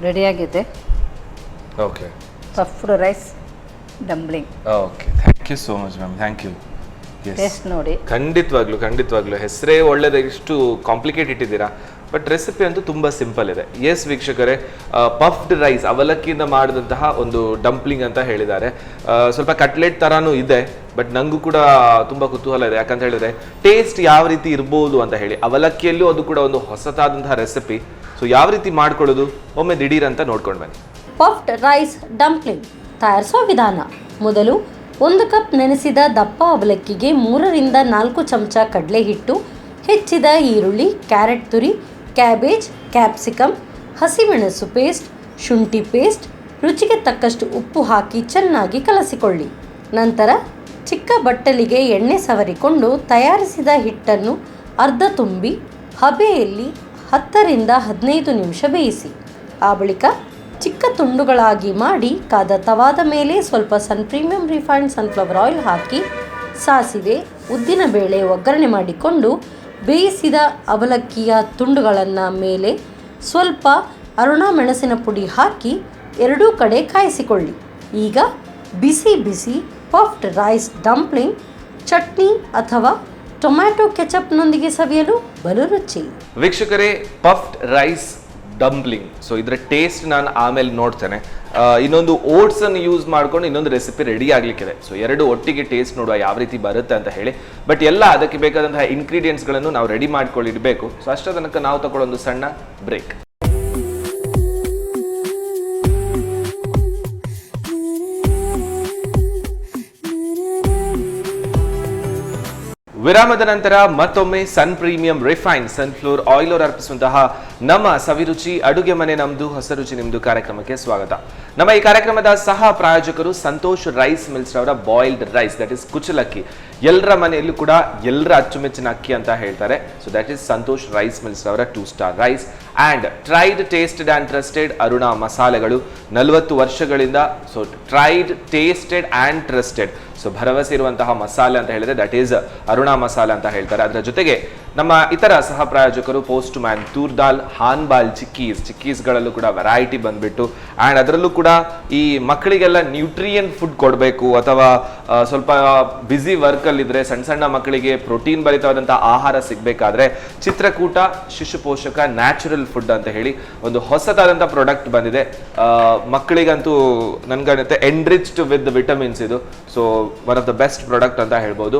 ರೆಡಿಯಾಗಿದೆ. Okay. Puffed rice dumpling. Okay, thank you so much ma'am. Thank you. Taste ನೋಡಿ. ಖಂಡಿತವಾಗ್ಲೂ ಹೆಸರೇ ಒಳ್ಳೇದು, ಇಷ್ಟು ಕಾಂಪ್ಲಿಕೇಟ್ ಇಟ್ಟಿದ್ದೀರಾ. ಬಟ್ ರೆಸಿಪಿ ಅಂತೂ ತುಂಬ ಸಿಂಪಲ್ ಇದೆ. ಎಸ್ ವೀಕ್ಷಕರೇ, ಪಫ್ಡ್ ರೈಸ್ ಅವಲಕ್ಕಿಯಿಂದ ಮಾಡಿದಂತಹ ಒಂದು ಡಂಪ್ಲಿಂಗ್ ಅಂತ ಹೇಳಿದ್ದಾರೆ. ಸ್ವಲ್ಪ ಕಟ್ಲೆಟ್ ಥರನೂ ಇದೆ, ಬಟ್ ನನಗೂ ಕೂಡ ತುಂಬ ಕುತೂಹಲ ಇದೆ. ಯಾಕಂತ ಹೇಳಿದ್ರೆ ಟೇಸ್ಟ್ ಯಾವ ರೀತಿ ಇರ್ಬೋದು ಅಂತ ಹೇಳಿ. ಅವಲಕ್ಕಿಯಲ್ಲೂ ಅದು ಕೂಡ ಒಂದು ಹೊಸತಾದಂತಹ ರೆಸಿಪಿ. ಸೊ ಯಾವ ರೀತಿ ಮಾಡ್ಕೊಳ್ಳೋದು ಒಮ್ಮೆ ದಿಢೀರ್ ಅಂತ ನೋಡ್ಕೊಂಡು ಬನ್ನಿ. ಪಫ್ಡ್ ರೈಸ್ ಡಂಪ್ಲಿಂಗ್ ತಯಾರಿಸೋ ವಿಧಾನ. ಮೊದಲು 1 ಕಪ್ ನೆನೆಸಿದ ದಪ್ಪ ಅವಲಕ್ಕಿಗೆ 3 ರಿಂದ 4 ಚಮಚ ಕಡಲೆ ಹಿಟ್ಟು, ಹೆಚ್ಚಿದ ಈರುಳ್ಳಿ, ಕ್ಯಾರೆಟ್ ತುರಿ, ಕ್ಯಾಬೇಜ್, ಕ್ಯಾಪ್ಸಿಕಮ್, ಹಸಿಮೆಣಸು ಪೇಸ್ಟ್, ಶುಂಠಿ ಪೇಸ್ಟ್, ರುಚಿಗೆ ತಕ್ಕಷ್ಟು ಉಪ್ಪು ಹಾಕಿ ಚೆನ್ನಾಗಿ ಕಲಸಿಕೊಳ್ಳಿ. ನಂತರ ಚಿಕ್ಕ ಬಟ್ಟಲಿಗೆ ಎಣ್ಣೆ ಸವರಿಕೊಂಡು ತಯಾರಿಸಿದ ಹಿಟ್ಟನ್ನು ಅರ್ಧ ತುಂಬಿ ಹಬೆಯಲ್ಲಿ 10 ರಿಂದ 15 ನಿಮಿಷ ಬೇಯಿಸಿ. ಆ ಬಳಿಕ ಚಿಕ್ಕ ತುಂಡುಗಳಾಗಿ ಮಾಡಿ ಕಾದ ತವಾದ ಮೇಲೆ ಸ್ವಲ್ಪ ಸನ್ ಪ್ರೀಮಿಯಂ ರಿಫೈನ್ಡ್ ಸನ್ಫ್ಲವರ್ ಆಯಿಲ್ ಹಾಕಿ ಸಾಸಿವೆ, ಉದ್ದಿನಬೇಳೆ ಒಗ್ಗರಣೆ ಮಾಡಿಕೊಂಡು ಬೇಯಿಸಿದ ಅವಲಕ್ಕಿಯ ತುಂಡುಗಳನ್ನು ಮೇಲೆ ಸ್ವಲ್ಪ ಅರುಣ ಮೆಣಸಿನ ಪುಡಿ ಹಾಕಿ ಎರಡೂ ಕಡೆ ಕಾಯಿಸಿಕೊಳ್ಳಿ. ಈಗ ಬಿಸಿ ಬಿಸಿ ಪಫ್ಡ್ ರೈಸ್ ಡಂಪ್ಲಿಂಗ್ ಚಟ್ನಿ ಅಥವಾ ಟೊಮ್ಯಾಟೊ ಕೆಚಪ್ನೊಂದಿಗೆ ಸವಿಯಲು ಬಲು ರುಚಿ. ವೀಕ್ಷಕರೇ, ಪಫ್ಡ್ ರೈಸ್ ಡಂಪ್ಲಿಂಗ್. ಸೊ ಇದರ ಟೇಸ್ಟ್ ನಾನು ಆಮೇಲೆ ನೋಡ್ತೇನೆ. ಇನ್ನೊಂದು ಓಟ್ಸ್ ಅನ್ನು ಯೂಸ್ ಮಾಡ್ಕೊಂಡು ಇನ್ನೊಂದು ರೆಸಿಪಿ ರೆಡಿ ಆಗ್ಲಿಕ್ಕಿದೆ. ಸೊ ಎರಡು ಒಟ್ಟಿಗೆ ಟೇಸ್ಟ್ ನೋಡುವ ಯಾವ ರೀತಿ ಬರುತ್ತೆ ಅಂತ ಹೇಳಿ. ಬಟ್ ಎಲ್ಲ ಅದಕ್ಕೆ ಬೇಕಾದಂತಹ ಇಂಗ್ರೀಡಿಯೆಂಟ್ಸ್ಗಳನ್ನು ನಾವು ರೆಡಿ ಮಾಡ್ಕೊಳ್ಳಿಡಬೇಕು. ಸೊ ಅಷ್ಟರ ತನಕ ನಾವು ತಗೊಳ್ಳೋ ಒಂದು ಸಣ್ಣ ಬ್ರೇಕ್. ವಿರಾಮದ ನಂತರ ಮತ್ತೊಮ್ಮೆ ಸನ್ ಪ್ರೀಮಿಯಂ ರಿಫೈನ್ ಸನ್ಫ್ಲವರ್ ಆಯಿಲ್ ಅವರು ಅರ್ಪಿಸುವಂತಹ ನಮ್ಮ ಸವಿರುಚಿ ಅಡುಗೆ ಮನೆ ನಮ್ದು ಹೊಸ ರುಚಿ ನಿಮ್ದು ಕಾರ್ಯಕ್ರಮಕ್ಕೆ ಸ್ವಾಗತ. ನಮ್ಮ ಈ ಕಾರ್ಯಕ್ರಮದ ಸಹ ಪ್ರಾಯೋಜಕರು ಸಂತೋಷ್ ರೈಸ್ ಮಿಲ್ಸ್ ಅವರ ಬಾಯ್ಲ್ಡ್ ರೈಸ್, ದಟ್ ಇಸ್ ಕುಚಲಕ್ಕಿ. ಎಲ್ಲರ ಮನೆಯಲ್ಲೂ ಕೂಡ ಎಲ್ಲರ ಅಚ್ಚುಮೆಚ್ಚಿನ ಅಕ್ಕಿ ಅಂತ ಹೇಳ್ತಾರೆ. So that is Santosh rice mills ಅವರ 2 star rice and tried tasted and trusted Aruna ಮಸಾಲೆಗಳು 40 ವರ್ಷಗಳಿಂದ. So tried tasted and trusted, so ಭರವಸೆ ಇರುವಂತಹ ಮಸಾಲೆ ಅಂತ ಹೇಳಿದ್ರೆ ದಟ್ ಈಸ್ ಅರುಣಾ ಮಸಾಲೆ ಅಂತ ಹೇಳ್ತಾರೆ. ಅದರ ಜೊತೆಗೆ ನಮ್ಮ ಇತರ ಸಹ ಪ್ರಾಯೋಜಕರು ಪೋಸ್ಟ್ ಮ್ಯಾನ್, ತೂರ್ ದಾಲ್, ಹಾನ್ಬಾಲ್, ಚಿಕ್ಕೀಸ್ಗಳಲ್ಲೂ ಕೂಡ ವೆರೈಟಿ ಬಂದ್ಬಿಟ್ಟು ಅಂಡ್ ಅದರಲ್ಲೂ ಕೂಡ ಈ ಮಕ್ಕಳಿಗೆಲ್ಲ ನ್ಯೂಟ್ರಿಯನ್ ಫುಡ್ ಕೊಡಬೇಕು ಅಥವಾ ಸ್ವಲ್ಪ ಬ್ಯುಸಿ ವರ್ಕ್ ಅಲ್ಲಿ ಇದ್ರೆ ಸಣ್ಣ ಸಣ್ಣ ಮಕ್ಕಳಿಗೆ ಪ್ರೋಟೀನ್ ಭರಿತವಾದಂತಹ ಆಹಾರ ಸಿಗ್ಬೇಕಾದ್ರೆ ಚಿತ್ರಕೂಟ ಶಿಶು ಪೋಷಕ ನ್ಯಾಚುರಲ್ ಫುಡ್ ಅಂತ ಹೇಳಿ ಒಂದು ಹೊಸದಾದಂತಹ ಪ್ರಾಡಕ್ಟ್ ಬಂದಿದೆ. ಮಕ್ಕಳಿಗಂತೂ ನನ್ಗನ್ಸುತ್ತೆ ಎನ್ರಿಚ್ಡ್ ವಿತ್ ವಿಟಮಿನ್ಸ್ ಇದು. So one of the best product ಅಂತ ಹೇಳ್ಬೋದು.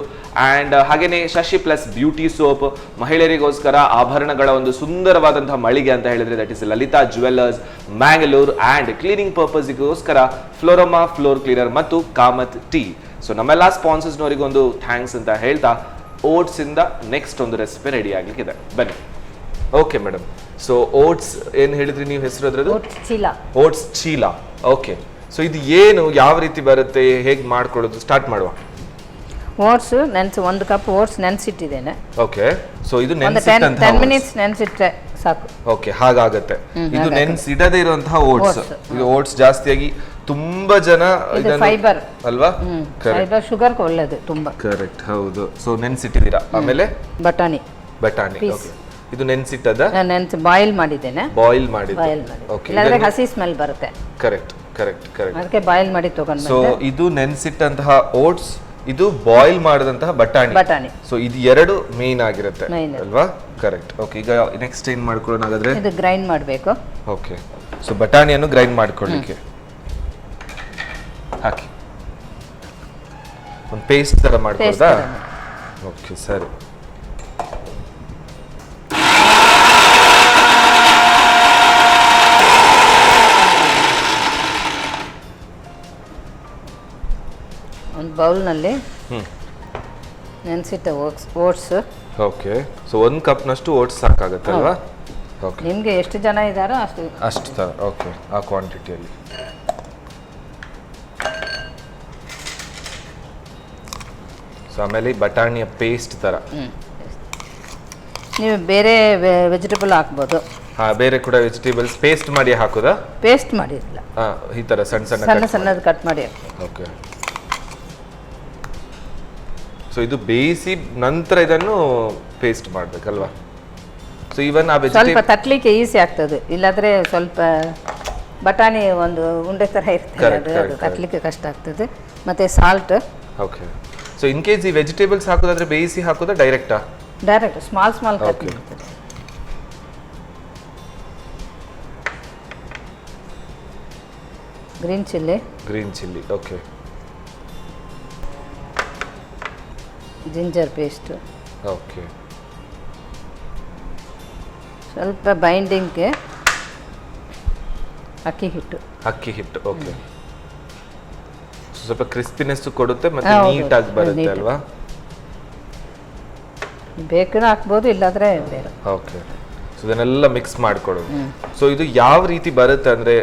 ಅಂಡ್ ಹಾಗೇನೆ ಶಶಿ ಪ್ಲಸ್ ಬ್ಯೂಟಿ ಸೋಪ್, ಮಹಿಳೆಯರಿಗೋಸ್ಕರ ಆಭರಣಗಳ ಒಂದು ಸುಂದರವಾದಂತಹ ಮಳಿಗೆ ಅಂತ ಹೇಳಿದ್ರೆ that is Lalitha jewellers Mangalore and cleaning ಪರ್ಪಸ್ಗೋಸ್ಕರ ಫ್ಲೋರಮಾ ಫ್ಲೋರ್ ಕ್ಲೀನರ್ ಮತ್ತು ಕಾಮತ್ ಟೀ. ಸೊ ನಮ್ಮೆಲ್ಲ ಸ್ಪಾನ್ಸರ್ಸ್ನವರಿಗೂ ಒಂದು ಥ್ಯಾಂಕ್ಸ್ ಅಂತ ಹೇಳ್ತಾ ಓಟ್ಸ್ ಇಂದ ನೆಕ್ಸ್ಟ್ ಒಂದು ರೆಸಿಪಿ ರೆಡಿ ಆಗ್ಲಿಕ್ಕಿದೆ, ಬನ್ನಿ. ಓಕೆ ಮೇಡಮ್, ಸೊ ಓಟ್ಸ್ ಏನ್ ಹೇಳಿದ್ರಿ ನೀವು ಹೆಸರು ಅದ್ರದ್ದು? ಓಟ್ಸ್ ಚೀಲ. ಓಕೆ, ಸೊ ಇದು ಏನು, ಯಾವ ರೀತಿ ಬರುತ್ತೆ, ಹೇಗೆ ಮಾಡ್ಕೊಳ್ಳೋದು, ಸ್ಟಾರ್ಟ್ ಮಾಡುವ. ಓಟ್ಸ್ ನೆನ್ಸಿ 1 ಕಪ್ ಓಟ್ಸ್ ನೆನ್ಸಿಟ್ಟಿದ್ದೇನೆ. ಓಕೆ, ಸೊ ಇದು 10 ಮಿನಿಟ್ಸ್ ನೆನ್ಸಿಟ್ರೆ ಸಾಕು. ಓಕೆ, ಹಾಗಾಗತ್ತೆ. ಇದು ನೆನ್ಸಿಡದೇ ಇರುವಂತಹ ಓಟ್ಸ್. ಇದು ಓಟ್ಸ್ ಜಾಸ್ತಿಯಾಗಿ ತುಂಬಾ ಜನ ಫೈಬರ್ ಅಲ್ವಾ? ಫೈಬರ್, ಶುಗರ್ ಒಳ್ಳೆದು ತುಂಬಾ. ಕರೆಕ್ಟ್, ಹೌದು. ಸೊ ನೆನ್ಸಿಟ್ಟಿದ್ದೀರಾ. ಆಮೇಲೆ ಬಟಾಣಿ. ಓಕೆ, ಇದು ನೆನ್ಸಿಟ್ಟದ? ನೆನ್ಸಿ ಬಾಯ್ಲ್ ಮಾಡಿದ್ದೇನೆ. ಬಾಯ್ಲ್ ಮಾಡಿದ್ದು. ಓಕೆ, ಇಲ್ಲಾಂದ್ರೆ ಹಸಿ ಸ್ಮೆಲ್ ಬರುತ್ತೆ. ಕರೆಕ್ಟ್. ಅದಕ್ಕೆ ಬಾಯ್ಲ್ ಮಾಡಿ ತಗೊಂಡು. ಸೊ ಇದು ನೆನ್ಸಿಟ್ಟಂತಹ ಓಟ್ಸ್, ಇದು ಬಾಯ್ಲ್ ಮಾಡಿದಂತಹ ಬಟಾಣಿ. ಸೊ ಇದು ಎರಡು ಮೇನ್ ಆಗಿರುತ್ತೆ ಅಲ್ವಾ? ಕರೆಕ್ಟ್. ಓಕೆ, ಈಗ ನೆಕ್ಸ್ಟ್ ಏನ್ ಮಾಡ್ಕೊಳ್ಳೋಣ ಹಾಗಾದ್ರೆ? ಇದು ಗ್ರೈಂಡ್ ಮಾಡಬೇಕು. ಓಕೆ, ಸೊ ಬಟಾಣಿಯನ್ನು ಗ್ರೈಂಡ್ ಮಾಡ್ಕೊಳ್ಳಿಕ್ಕೆ ಹಾಕಿ ಒಂದು ಪೇಸ್ಟ್ ತರ ಮಾಡ್ಕೊಳ್ಳೋದಾ? ಓಕೆ, ಸರಿ. ಒಂದು ಬೌಲ್ನಲ್ಲಿ ನೆನೆಸಿಟ್ಟ ಓಟ್ಸ್. ಓಕೆ, ಸೊ 1 ಕಪ್ನಷ್ಟು ಓಟ್ಸ್ ಸಾಕಾಗತ್ತಲ್ವಾ? ಓಕೆ, ನಿಮಗೆ ಎಷ್ಟು ಜನ ಇದ್ದಾರೋ ಅಷ್ಟು ತರ. ಓಕೆ, ಆ ಕ್ವಾಂಟಿಟಿಯಲ್ಲಿ. ಸೊ ಆಮೇಲೆ ಬಟಾಣಿಯ ಪೇಸ್ಟ್ ತರ. ನೀವು ಬೇರೆ ವೆಜಿಟೇಬಲ್ ಹಾಕ್ಬೋದು. ಬೇರೆ ಕೂಡ ವೆಜಿಟೇಬಲ್ಸ್ ಪೇಸ್ಟ್ ಮಾಡಿ ಹಾಕೋದಾ? ಪೇಸ್ಟ್ ಮಾಡಿಲ್ಲ, ಈ ತರ ಸಣ್ಣದು ಕಟ್ ಮಾಡಿ. ಓಕೆ, ಸೊ ಇದು ಬೇಯಿಸಿ ನಂತರ ಇದನ್ನು ಪೇಸ್ಟ್ ಮಾಡ್ಬೇಕಲ್ವಾ? ಸೊ ಇವನ್ ಸ್ವಲ್ಪ ತಟ್ಲಿಕ್ಕೆ ಈಸಿ ಆಗ್ತದೆ. ಇಲ್ಲಾಂದ್ರೆ ಸ್ವಲ್ಪ ಬಟಾಣಿ ಒಂದು ಉಂಡೆ ತರ ಇರ್ತದೆ, ಅದು ತಟ್ಲಿಕ್ಕೆ ಕಷ್ಟ ಆಗ್ತದೆ. ಮತ್ತೆ salt. Okay, so in case ಈ ವೆಜಿಟೇಬಲ್ಸ್ ಹಾಕೋದಾದ್ರೆ ಬೇಯಿಸಿ ಹಾಕೋದಾ ಡೈರೆಕ್ಟಾ? ಡೈರೆಕ್ಟ್ ಸ್ಮಾಲ್ ಕಟ್ ಮಾಡ್ತದೆ. Green chilli. Okay, ginger paste. Okay, ಸ್ವಲ್ಪ ಬೈಂಡಿಂಗ್ಗೆ ಅಕ್ಕಿ ಹಿಟ್ಟು. ಓಕೆ, ಸ್ವಲ್ಪ ಕ್ರಿಸ್ಪಿನೆಸ್ ಕೊಡುತ್ತೆ ಮತ್ತೆ ನೀಟಾಗಿ ಬರುತ್ತೆ ಅಲ್ವಾ? ಬೇಕಂದ್ರೆ ಹಾಕ್ಬೋದು, ಇಲ್ಲಾಂದ್ರೆ ಬೇರೆ. ಓಕೆ, ಸೊ ಇದನ್ನೆಲ್ಲ ಮಿಕ್ಸ್ ಮಾಡ್ಕೊಳ್ಳೋದು. ಸೊ ಇದು ಯಾವ ರೀತಿ ಬರುತ್ತೆ ಅಂದ್ರೆ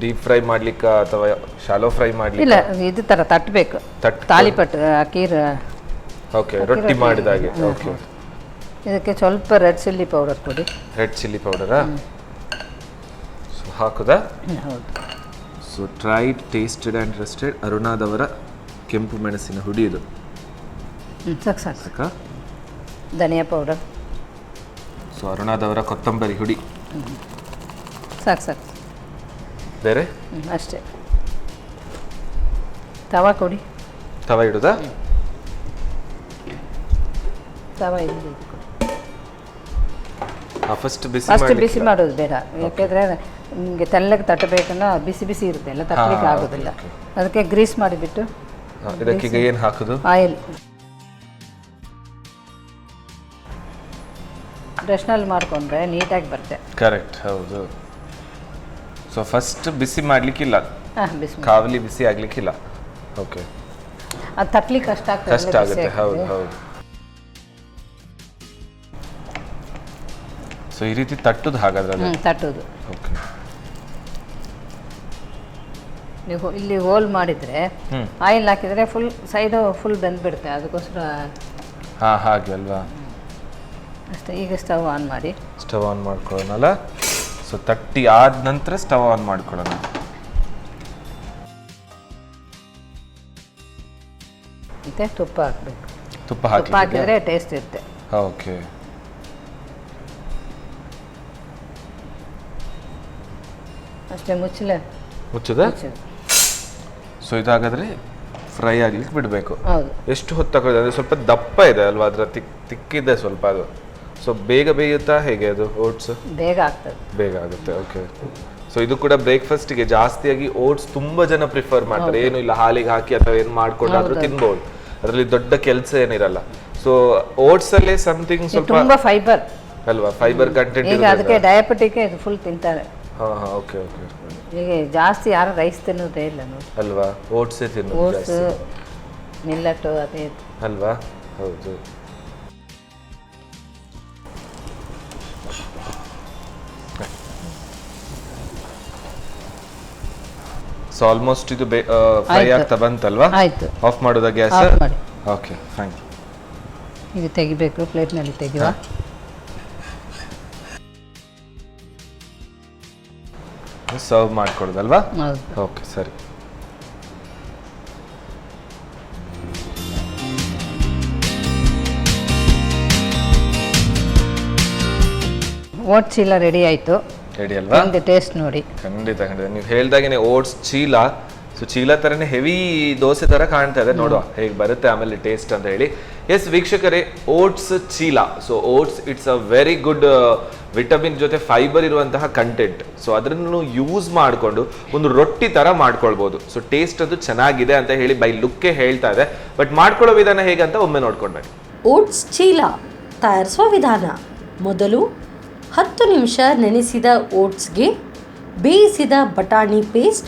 ಡೀಪ್ ಫ್ರೈ ಮಾಡ್ಲಿಕ್ಕ ಅಥವಾ ಶಾಲೋ ಫ್ರೈ ಮಾಡ್ಲಿಕ್ಕೆ? ಇಲ್ಲ, ಇದು ತರ ತಟ್ಟಬೇಕು, ತಾಲಿಪಟ್ಟು ಅಕ್ಕಿ. ಓಕೆ, ರೊಟ್ಟಿ ಮಾಡಿದಾಗೆ. ಓಕೆ, ಇದಕ್ಕೆ ಸ್ವಲ್ಪ ರೆಡ್ ಚಿಲ್ಲಿ ಪೌಡರ್ ಕೊಡಿ. ರೆಡ್ ಚಿಲ್ಲಿ ಪೌಡರಾ? ಸೊ ಹಾಕುದಾ? ಹೌದು. So tried tasted and trusted ಅರುಣಾದವರ ಕೆಂಪು ಮೆಣಸಿನ ಹುಡಿ ಇದು. ಸಾಕು. ಧನಿಯಾ ಪೌಡರ್. ಸೊ ಅರುಣಾದವರ ಕೊತ್ತಂಬರಿ ಹುಡಿ. ಸಾಕು. ಬೇರೆ? ಅಷ್ಟೇ. ತವಾ ಕೊಡಿ. ತವಾ ಇಡುದಾ? ತವಾ ಇಲ್ಲಿ ಫಸ್ಟ್ ಫಸ್ಟ್ ಬಿಸಿ ಮಾಡೋದು ಬೇಡ, ಯಾಕೆಂದರೆ ನಿಮಗೆ ತೆಳ್ಳಗೆ ತಟ್ಟಬೇಕನ್ನೋ ಬಿಸಿ ಬಿಸಿ ಇರುತ್ತೆ, ಎಲ್ಲ ತಟ್ಟಲಿಕ್ಕೆ ಆಗೋದಿಲ್ಲ. ಅದಕ್ಕೆ ಗ್ರೀಸ್ ಮಾಡಿಬಿಟ್ಟು ಇದಕ್ಕೀಗ ಏನು ಹಾಕೋದು? ಆಯಿಲ್ ಬ್ರಷ್ನಲ್ಲಿ ಮಾಡಿಕೊಂಡ್ರೆ ನೀಟಾಗಿ ಬರುತ್ತೆ. ಕರೆಕ್ಟ್, ಹೌದು. ಸೊ ಫಸ್ಟ್ ಬಿಸಿ ಮಾಡಲಿಕ್ಕಿಲ್ಲ, ಬಿಸಿ ಕಾವಲಿ ಬಿಸಿ ಆಗಲಿಕ್ಕಿಲ್ಲ. ಓಕೆ, ಅದು ತಟ್ಟಲಿಕ್ಕೆ ಕಷ್ಟ ಆಗುತ್ತೆ. ಹೌದು ಹೌದು. ಸೊ ಈ ರೀತಿ ತಟ್ಟುದು ಹಾಗಾದ್ರೆ ಅದು? ತಟ್ಟೋದು. ಓಕೆ, ನೀವು ಇಲ್ಲಿ ಹೋಲ್ ಮಾಡಿದರೆ ಆಯಿಲ್ ಹಾಕಿದರೆ ಸೈಡು ಫುಲ್ ಬೆಂದ್ಬಿಡುತ್ತೆ, ಅದಕ್ಕೋಸ್ಕರ. ಹಾಗೆ ಅಲ್ವಾ? ಅಷ್ಟೇ. ಈಗ ಸ್ಟವ್ ಆನ್ ಮಾಡಿ. ಸ್ಟವ್ ಆನ್ ಮಾಡ್ಕೊಳ್ಳೋಣಲ್ಲ. ಸೊ ತಟ್ಟಿ ಆದ ನಂತರ ಸ್ಟವ್ ಆನ್ ಮಾಡ್ಕೊಳ್ಳೋಣ. ಮತ್ತೆ ತುಪ್ಪ ಹಾಕಬೇಕು. ತುಪ್ಪ ಹಾಕಿದರೆ ಟೇಸ್ಟ್ ಇರುತ್ತೆ. ಓಕೆ, ಅಷ್ಟೇ. ಮುಚ್ಚದ? ಸೊ ಇದಾಗಾದ್ರೆ ಫ್ರೈ ಆಗ್ಲಿಕ್ಕೆ ಬಿಡಬೇಕು. ಹೌದು. ಎಷ್ಟು ಹೊತ್ತು ತಗೊಳ್ಳೋದು? ಅಂದರೆ ಸ್ವಲ್ಪ ದಪ್ಪ ಇದೆ ಅಲ್ವಾ, ಅದರ ತಿಕ್ಕಿದೆ ಸ್ವಲ್ಪ ಅದು. ಸೊ ಬೇಗ ಬೇಯುತ್ತಾ ಹೇಗೆ ಅದು ಓಟ್ಸ್? ಬೇಗ ಆಗ್ತದೆ. ಬೇಗ ಆಗುತ್ತೆ. ಓಕೆ. ಸೊ ಇದು ಕೂಡ ಬ್ರೇಕ್ಫಾಸ್ಟಿಗೆ ಜಾಸ್ತಿಯಾಗಿ ಓಟ್ಸ್ ತುಂಬಾ ಜನ ಪ್ರಿಫರ್ ಮಾಡ್ತಾರೆ. ಏನು ಇಲ್ಲ, ಹಾಲಿಗೆ ಹಾಕಿ ಅಥವಾ ಏನು ಮಾಡ್ಕೊಂಡಾದ್ರೂ ತಿನ್ಬಹುದು, ಅದರಲ್ಲಿ ದೊಡ್ಡ ಕೆಲಸ ಏನಿರಲ್ಲ. ಸೊ ಓಟ್ಸ್ ಅಲ್ಲೇ ಸಮಥಿಂಗ್ ಸ್ವಲ್ಪ ತುಂಬಾ ಫೈಬರ್ ಅಲ್ವಾ, ಫೈಬರ್ ಕಂಟೆಂಟ್ ಈಗ ಅದಕ್ಕೆ ಡಯಾಬಿಟಿಕ್ ಇದು ಫುಲ್ ತಿಂತಾರೆ. Okay okay. ಈಗ ಜಾಸ್ತಿ ಯಾರು ರೈಸ್ ತಿನ್ನೋದೇ ಇಲ್ಲ ನೋಡಿ ಅಲ್ವಾ, ಓಟ್ಸೇ ತಿನ್ನೋದು. ಓಟ್ಸ್, ಮಿಲ್ಲಟ್ಟು ಅದೇ ಅಲ್ವಾ? ಹೌದು. ಸೊ ಆಲ್ಮೋಸ್ಟ್ ಇದು ಫ್ರೈ ಆಗ್ತಾ ಬಂತಲ್ವಾ? ಆಯ್ತು. ಆಫ್ ಮಾಡೋದಾ ಗ್ಯಾಸ್? ಮಾಡಿ. Okay, fine. ಇದು ತೆಗಿಬೇಕು, ಪ್ಲೇಟ್ನಲ್ಲಿ ತೆಗೆಯುವ. ಸರ್ವ್ ಮಾಡ್ಕೊಡೋದಲ್ವಾ? ಹೌದು. ಓಕೆ, ಸರಿ. ಓಟ್ ಚೀಲ ರೆಡಿ ಆಯಿತು. ರೆಡಿ ಅಲ್ವಾ? ಟೇಸ್ಟ್ ನೋಡಿ. ಖಂಡಿತ ಖಂಡಿತ. ನೀವು ಹೇಳ್ದಾಗೇನೆ ಓಟ್ಸ್ ಚೀಲ, ಸೊ ಚೀಲ ಥರನೇ ಹೆವಿ ದೋಸೆ ಥರ ಕಾಣ್ತಾ ಇದೆ. ನೋಡುವ ಹೇಗೆ ಬರುತ್ತೆ ಆಮೇಲೆ ಟೇಸ್ಟ್ ಅಂತ ಹೇಳಿ. ಎಸ್ ವೀಕ್ಷಕರೇ, ಓಟ್ಸ್ ಚೀಲ. So oats it's a very good vitamin ಜೊತೆ ಫೈಬರ್ ಇರುವಂತಹ ಕಂಟೆಂಟ್. ಸೊ ಅದನ್ನು ಯೂಸ್ ಮಾಡಿಕೊಂಡು ಒಂದು ರೊಟ್ಟಿ ಥರ ಮಾಡ್ಕೊಳ್ಬೋದು. ಸೊ ಟೇಸ್ಟ್ ಅದು ಚೆನ್ನಾಗಿದೆ ಅಂತ ಹೇಳಿ ಬೈ ಲುಕ್ಕೆ ಹೇಳ್ತಾ ಇದೆ. ಬಟ್ ಮಾಡ್ಕೊಳ್ಳೋ ವಿಧಾನ ಹೇಗೆ ಅಂತ ಒಮ್ಮೆ ನೋಡ್ಕೊಂಡು ಬನ್ನಿ. ಓಟ್ಸ್ ಚೀಲ ತಯಾರಿಸುವ ವಿಧಾನ. ಮೊದಲು 10 ನಿಮಿಷ ನೆನೆಸಿದ ಓಟ್ಸ್ಗೆ ಬೇಯಿಸಿದ ಬಟಾಣಿ ಪೇಸ್ಟ್,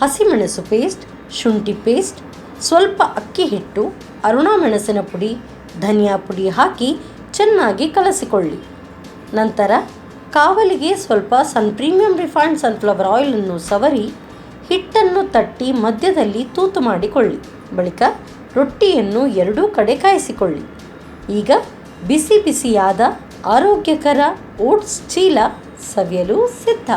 ಹಸಿಮೆಣಸು ಪೇಸ್ಟ್, ಶುಂಠಿ ಪೇಸ್ಟ್, ಸ್ವಲ್ಪ ಅಕ್ಕಿ ಹಿಟ್ಟು, ಅರುಣಾ ಮೆಣಸಿನ ಪುಡಿ, ಧನಿಯಾ ಪುಡಿ ಹಾಕಿ ಚೆನ್ನಾಗಿ ಕಲಸಿಕೊಳ್ಳಿ. ನಂತರ ಕಾವಲಿಗೆ ಸ್ವಲ್ಪ ಪ್ರೀಮಿಯಂ ರಿಫೈನ್ಡ್ ಸನ್ಫ್ಲವರ್ ಆಯಿಲನ್ನು ಸವರಿ ಹಿಟ್ಟನ್ನು ತಟ್ಟಿ ಮಧ್ಯದಲ್ಲಿ ತೂತು ಮಾಡಿಕೊಳ್ಳಿ. ಬಳಿಕ ರೊಟ್ಟಿಯನ್ನು ಎರಡೂ ಕಡೆ ಕಾಯಿಸಿಕೊಳ್ಳಿ. ಈಗ ಬಿಸಿ ಬಿಸಿಯಾದ ಆರೋಗ್ಯಕರ ಓಟ್ಸ್ ಚೀಲ ಸವಿಯಲು ಸಿದ್ಧ.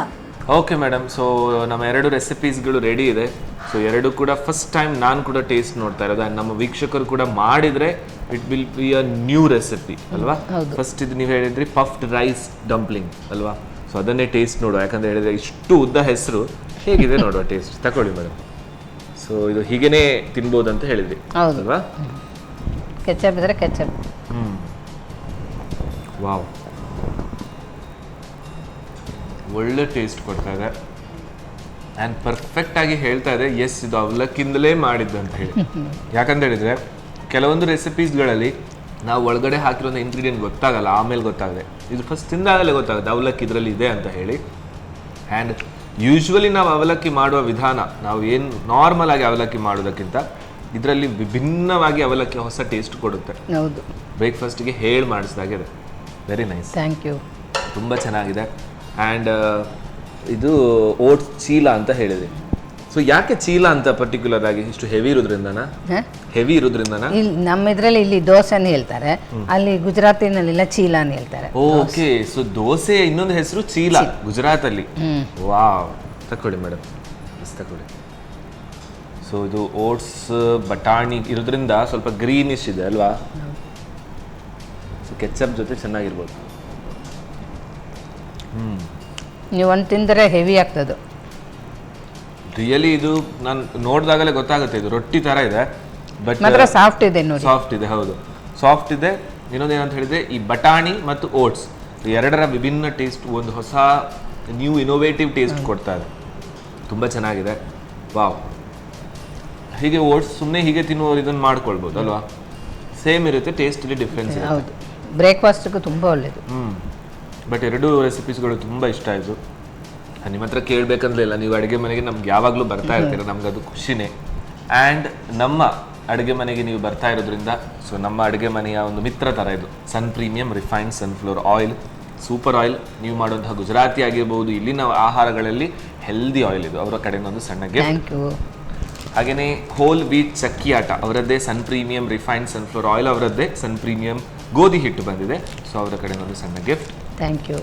ಓಕೆ ಮೇಡಮ್, ಸೊ ನಮ್ಮ 2 ರೆಸಿಪೀಸ್ಗಳು ರೆಡಿ ಇದೆ. ಸೊ ಎರಡು ಕೂಡ ಫಸ್ಟ್ ಟೈಮ್ ನಾನು ಕೂಡ ಟೇಸ್ಟ್ ನೋಡ್ತಾ ಇರೋದು. ಆ್ಯಂಡ್ ನಮ್ಮ ವೀಕ್ಷಕರು ಕೂಡ ಮಾಡಿದರೆ it will be a new recipe ಅಲ್ವಾ? ಫಸ್ಟ್ ಇದು ನೀವು ಹೇಳಿದ್ರಿ ಪಫ್ಡ್ ರೈಸ್ ಡಂಪ್ಲಿಂಗ್ ಅಲ್ವಾ? ಸೊ ಅದನ್ನೇ ಟೇಸ್ಟ್ ನೋಡುವ, ಯಾಕಂದ್ರೆ ಹೇಳಿದ್ರೆ ಇಷ್ಟು ಉದ್ದ ಹೆಸರು ಹೇಗಿದೆ ನೋಡುವ. ಟೇಸ್ಟ್ ತಗೊಳ್ಳಿ ಮೇಡಮ್. ಸೊ ಇದು ಹೀಗೇನೆ ತಿನ್ಬೋದು ಅಂತ ಹೇಳಿದ್ರಿ ಅಲ್ವಾ? ಕೆಚಪ್ ಇದ್ರೆ ಕೆಚಪ್. ವಾವ್, ಒಳ್ಳೆ ಟೇಸ್ಟ್ ಕೊಡ್ತಾ ಇದೆ. ಆ್ಯಂಡ್ ಪರ್ಫೆಕ್ಟಾಗಿ ಹೇಳ್ತಾ ಇದೆ, ಎಸ್ ಇದು ಅವಲಕ್ಕಿಂದಲೇ ಮಾಡಿದ್ದು ಅಂತ ಹೇಳಿ. ಯಾಕಂತ ಹೇಳಿದರೆ ಕೆಲವೊಂದು ರೆಸಿಪೀಸ್ಗಳಲ್ಲಿ ನಾವು ಒಳಗಡೆ ಹಾಕಿರೋ ಇಂಗ್ರೀಡಿಯೆಂಟ್ ಗೊತ್ತಾಗಲ್ಲ, ಆಮೇಲೆ ಗೊತ್ತಾಗಿದೆ. ಇದು ಫಸ್ಟ್ ತಿಂದಾಗಲೇ ಗೊತ್ತಾಗುತ್ತೆ ಅವಲಕ್ಕಿ ಇದರಲ್ಲಿ ಇದೆ ಅಂತ ಹೇಳಿ. ಆ್ಯಂಡ್ ಯೂಶ್ವಲಿ ನಾವು ಅವಲಕ್ಕಿ ಮಾಡುವ ವಿಧಾನ, ನಾವು ಏನು ನಾರ್ಮಲ್ ಆಗಿ ಅವಲಕ್ಕಿ ಮಾಡೋದಕ್ಕಿಂತ ಇದರಲ್ಲಿ ವಿಭಿನ್ನವಾಗಿ ಅವಲಕ್ಕಿ ಹೊಸ ಟೇಸ್ಟ್ ಕೊಡುತ್ತೆ. ಹೌದು, ಬ್ರೇಕ್ಫಾಸ್ಟಿಗೆ ಹೇಳಿ ಮಾಡಿಸಿದಾಗಿದೆ. Very nice, thank you. ತುಂಬ ಚೆನ್ನಾಗಿದೆ. ಆ್ಯಂಡ್ ಇದು ಓಟ್ಸ್ ಚೀಲ ಅಂತ ಹೇಳಿದೆ. ಸೊ ಯಾಕೆ ಚೀಲ ಅಂತ ಪರ್ಟಿಕ್ಯುಲರ್ ಆಗಿ ಇಷ್ಟು ಹೆವಿ ಇರೋದ್ರಿಂದನಾ? ಹೆವಿ ಇರೋದ್ರಿಂದನಾ? ಇಲ್ಲಿ ನಮ್ಮ ಇದರಲ್ಲಿ ಇಲ್ಲಿ ದೋಸೆன்னு ಹೇಳ್ತಾರೆ, ಅಲ್ಲಿ ಗುಜರಾತಿನಲ್ಲೆಲ್ಲ ಚೀಲ ಅಂತ ಹೇಳ್ತಾರೆ. ಓಕೆ, ಸೊ ದೋಸೆ ಇನ್ನೊಂದು ಹೆಸರು ಚೀಲ ಗುಜರಾತಲ್ಲಿ. ವಾವ್, ತಕೊಳ್ಳಿ ಮೇಡಮ್, ತಕೊಳ್ಳಿ. ಸೊ ಇದು ಓಟ್ಸ್ ಬಟಾಣಿ ಇರೋದ್ರಿಂದ ಸ್ವಲ್ಪ ಗ್ರೀನಿಶ್ ಇದೆ ಅಲ್ವಾ? ಸೊ ಕೆಚಪ್ ಜೊತೆ ಚೆನ್ನಾಗಿರ್ಬೋದು. ನೀವು ಒಂದು ತಿಂದರೆ ಹೆವಿ ಆಗ್ತದೆ. ರಿಯಲಿ ಇದು ನಾನು ನೋಡಿದಾಗಲೇ ಗೊತ್ತಾಗುತ್ತೆ, ಇದು ರೊಟ್ಟಿ ಥರ ಇದೆ. ಬಟ್ ಮಾತ್ರ ಸಾಫ್ಟ್ ಇದೆ ನೋಡಿ. ಸಾಫ್ಟ್ ಇದೆ, ಹೌದು ಸಾಫ್ಟ್ ಇದೆ. ಇನ್ನೊಂದು ಏನಂತ ಹೇಳಿದ್ರೆ ಈ ಬಟಾಣಿ ಮತ್ತು ಓಟ್ಸ್ ಎರಡರ ವಿಭಿನ್ನ ಟೇಸ್ಟ್, ಒಂದು ಹೊಸ ನ್ಯೂ ಇನೋವೇಟಿವ್ ಟೇಸ್ಟ್ ಕೊಡ್ತಾ ಇದೆ. ತುಂಬ ಚೆನ್ನಾಗಿದೆ. ವಾವ್, ಹೀಗೆ ಓಟ್ಸ್ ಸುಮ್ಮನೆ ಹೀಗೆ ತಿನ್ನುವವರು ಇದನ್ನು ಮಾಡ್ಕೊಳ್ಬೋದು ಅಲ್ವಾ? ಸೇಮ್ ಇರುತ್ತೆ, ಟೇಸ್ಟಲ್ಲಿ ಡಿಫ್ರೆನ್ಸ್ ಇದೆ. ಹೌದು, ಬ್ರೇಕ್ಫಾಸ್ಟ್ಗೂ ತುಂಬ ಒಳ್ಳೆಯದು. ಬಟ್ ಎರಡೂ ರೆಸಿಪೀಸ್ಗಳು ತುಂಬ ಇಷ್ಟ ಆಯಿತು. ನಿಮ್ಮ ಹತ್ರ ಕೇಳಬೇಕಂದ್ರೆ ಇಲ್ಲ, ನೀವು ಅಡುಗೆ ಮನೆಗೆ ನಮ್ಗೆ ಯಾವಾಗಲೂ ಬರ್ತಾ ಇರ್ತೀರ, ನಮ್ಗೆ ಅದು ಖುಷಿನೇ. ಆ್ಯಂಡ್ ನಮ್ಮ ಅಡುಗೆ ಮನೆಗೆ ನೀವು ಬರ್ತಾ ಇರೋದ್ರಿಂದ, ಸೊ ನಮ್ಮ ಅಡುಗೆ ಮನೆಯ ಒಂದು ಮಿತ್ರ ಥರ ಇದು Sun premium refined sunflower oil. Super oil. ನೀವು ಮಾಡುವಂತಹ ಗುಜರಾತಿ ಆಗಿರ್ಬೋದು, ಇಲ್ಲಿನ ಆಹಾರಗಳಲ್ಲಿ ಹೆಲ್ದಿ ಆಯಿಲ್ ಇದು. ಅವರ ಕಡೆಯಿಂದ ಒಂದು ಸಣ್ಣ ಗಿಫ್ಟ್. Thank you. ಹಾಗೆಯೇ ಹೋಲ್ ವೀಟ್ ಚಕ್ಕಿ ಆಟ ಅವರದ್ದೇ sun premium refined sunflower oil, ಅವರದ್ದೇ ಸನ್ ಪ್ರೀಮಿಯಂ ಗೋಧಿ ಹಿಟ್ಟು ಬಂದಿದೆ. ಸೊ ಅವರ ಕಡೆಯಿಂದ ಒಂದು ಸಣ್ಣ ಗಿಫ್ಟ್. Thank you.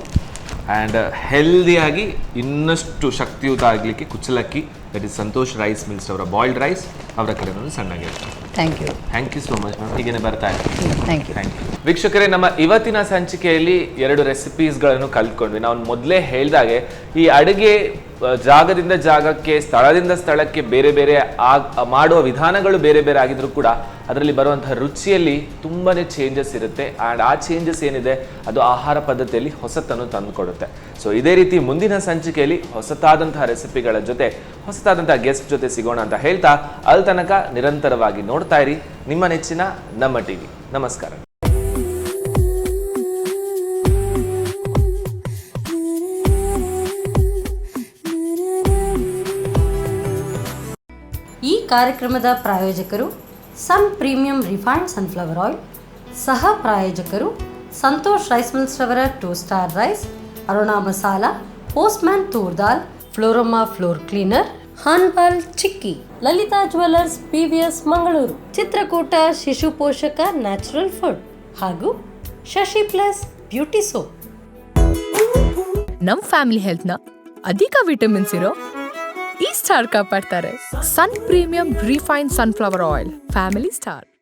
ಆ್ಯಂಡ್ ಹೆಲ್ದಿಯಾಗಿ ಇನ್ನಷ್ಟು ಶಕ್ತಿಯುತ ಆಗಲಿಕ್ಕೆ ಕುಚ್ಚಲಕ್ಕಿ, that is Santosh rice mills ಅವರ ಬಾಯ್ಲ್ಡ್ ರೈಸ್, ಅವರ ಕಡೆಯಿಂದ ಒಂದು ಸಣ್ಣ gift. Thank you. Thank you so much ma'am. ಹೀಗೇನೆ ಬರ್ತಾ ಇರ್ತೀನಿ. Thank you. Thank you. ವೀಕ್ಷಕರೇ, ನಮ್ಮ ಇವತ್ತಿನ ಸಂಚಿಕೆಯಲ್ಲಿ 2 ರೆಸಿಪೀಸ್ಗಳನ್ನು ಕಲ್ತ್ಕೊಂಡ್ವಿ. ನಾವು ಮೊದಲೇ ಹೇಳಿದಾಗೆ ಈ ಅಡುಗೆ ಜಾಗದಿಂದ ಜಾಗಕ್ಕೆ, ಸ್ಥಳದಿಂದ ಸ್ಥಳಕ್ಕೆ ಬೇರೆ ಬೇರೆ ಮಾಡುವ ವಿಧಾನಗಳು ಬೇರೆ ಬೇರೆ ಆಗಿದ್ರು ಕೂಡ ಅದರಲ್ಲಿ ಬರುವಂತಹ ರುಚಿಯಲ್ಲಿ ತುಂಬಾ ಚೇಂಜಸ್ ಇರುತ್ತೆ. ಆ್ಯಂಡ್ ಆ ಚೇಂಜಸ್ ಏನಿದೆ ಅದು ಆಹಾರ ಪದ್ಧತಿಯಲ್ಲಿ ಹೊಸತನ್ನು ತಂದುಕೊಡುತ್ತೆ. ಸೊ ಇದೇ ರೀತಿ ಮುಂದಿನ ಸಂಚಿಕೆಯಲ್ಲಿ ಹೊಸತಾದಂತಹ ರೆಸಿಪಿಗಳ ಜೊತೆ, ಹೊಸತಾದಂತಹ ಗೆಸ್ಟ್ ಜೊತೆ ಸಿಗೋಣ ಅಂತ ಹೇಳ್ತಾ, ಅಲ್ಲಿ ತನಕ ನಿರಂತರವಾಗಿ ನೋಡ್ತಾ ಇರಿ ನಿಮ್ಮ ನೆಚ್ಚಿನ ನಮ್ಮ ಟಿವಿ. ನಮಸ್ಕಾರ. ಈ ಕಾರ್ಯಕ್ರಮದ ಪ್ರಾಯೋಜಕರು Sun premium refined sunflower oil, ಸಹ ಪ್ರಾಯೋಜಕರು ಸಂತೋಷ್ ರೈಸ್ ಮಿಲ್ಸ್ ರವರ 2 star rice, Aruna masala, Postman toor dal, Florama floor cleaner, ಹಾನ್ಪಾಲ್ ಚಿಕ್ಕಿ, ಲಲಿತಾ ಜ್ಯುವೆಲ್ಲರ್ಸ್ PVS ಮಂಗಳೂರು, ಚಿತ್ರಕೂಟ ಶಿಶು ಪೋಷಕ ನ್ಯಾಚುರಲ್ ಫುಡ್ ಹಾಗೂ ಶಶಿ ಪ್ಲಸ್ ಬ್ಯೂಟಿ ಸೋಪ್. ನಮ್ಮ ಫ್ಯಾಮಿಲಿ ಹೆಲ್ತ್ನ ಅಧಿಕ ವಿಟಮಿನ್ಸ್ ಇರೋ ಈ ಸ್ಟಾರ್ ಕಾಪಾಡ್ತಾರೆ. Sun premium refined sunflower oil, family star.